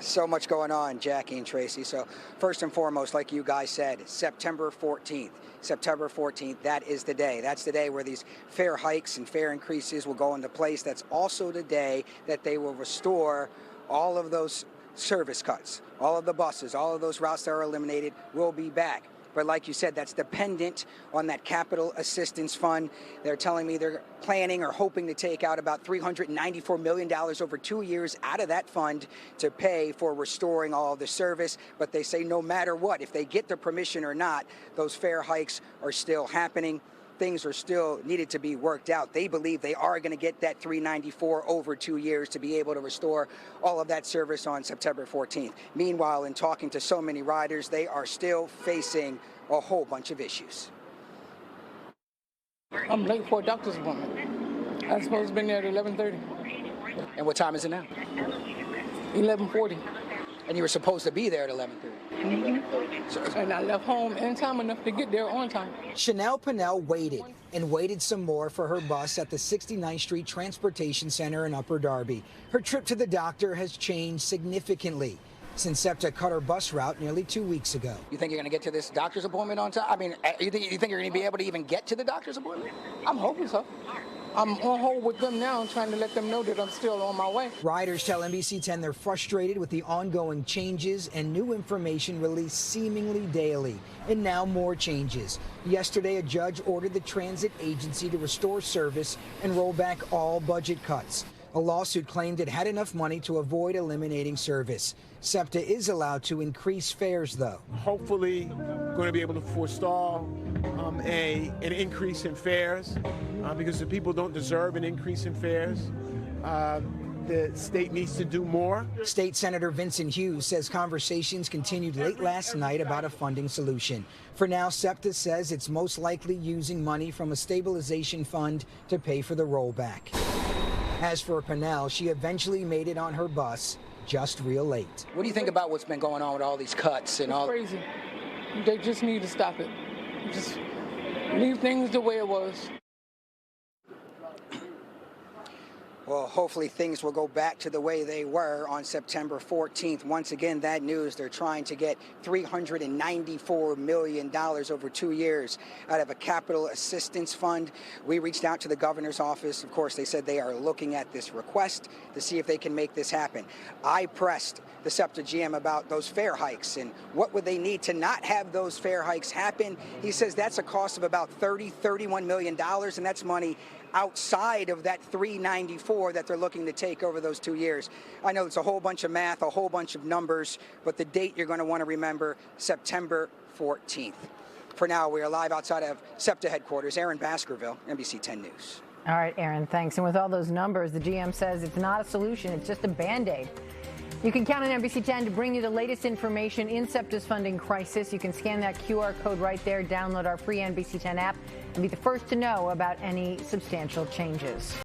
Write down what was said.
So much going on, Jackie and Tracy. So first and foremost, like you guys said, September 14th. September 14th, that is the day. That's the day where these fare hikes and fare increases will go into place. That's also the day that they will restore all of those service cuts. All of the buses, all of those routes that are eliminated will be back. But like you said, that's dependent on that capital assistance fund. They're telling me they're planning or hoping to take out about $394 million over 2 years out of that fund to pay for restoring all of the service. But they say no matter what, if they get the permission or not, those fare hikes are still happening. Things are still needed to be worked out. They believe they are going to get that $394 over 2 years to be able to restore all of that service on September 14th. Meanwhile, in talking to so many riders, they are still facing a whole bunch of issues. I'm late for a doctor's appointment. I'm supposed to be there at 11:30. And what time is it now? 11:40. And you were supposed to be there at 11:30. Mm-hmm. And I left home in time enough to get there on time. Chanel Pinnell waited and waited some more for her bus at the 69th Street Transportation Center in Upper Darby. Her trip to the doctor has changed significantly since SEPTA cut her bus route nearly 2 weeks ago. You think you're going to get to this doctor's appointment on time? I mean, you think you're going to be able to even get to the doctor's appointment? I'm hoping so. I'm on hold with them now, trying to let them know that I'm still on my way. Riders tell NBC 10 they're frustrated with the ongoing changes and new information released seemingly daily. And now more changes. Yesterday, a judge ordered the transit agency to restore service and roll back all budget cuts. A lawsuit claimed it had enough money to avoid eliminating service. SEPTA is allowed to increase fares, though. Hopefully, going to be able to forestall an increase in fares because the people don't deserve an increase in fares. The state needs to do more. State Senator Vincent Hughes says conversations continued late last night about a funding solution. For now, SEPTA says it's most likely using money from a stabilization fund to pay for the rollback. As for Pinnell, she eventually made it on her bus, just real late. What do you think about what's been going on with all these cuts and all? It's crazy. They just need to stop it. Just leave things the way it was. Well, hopefully things will go back to the way they were on September 14th. Once again, that news, they're trying to get $394 million over 2 years out of a capital assistance fund. We reached out to the governor's office. Of course, they said they are looking at this request to see if they can make this happen. I pressed the SEPTA GM about those fare hikes and what would they need to not have those fare hikes happen. He says that's a cost of about $31 million, and that's money outside of that $394 that they're looking to take over those 2 years. I know it's a whole bunch of math, a whole bunch of numbers, but the date you're going to want to remember, September 14th. For now, we are live outside of SEPTA headquarters. Aaron Baskerville, NBC 10 News. All right, Aaron, thanks. And with all those numbers, the GM says it's not a solution, it's just a Band-Aid. You can count on NBC 10 to bring you the latest information in SEPTA's funding crisis. You can scan that QR code right there, download our free NBC 10 app, and be the first to know about any substantial changes.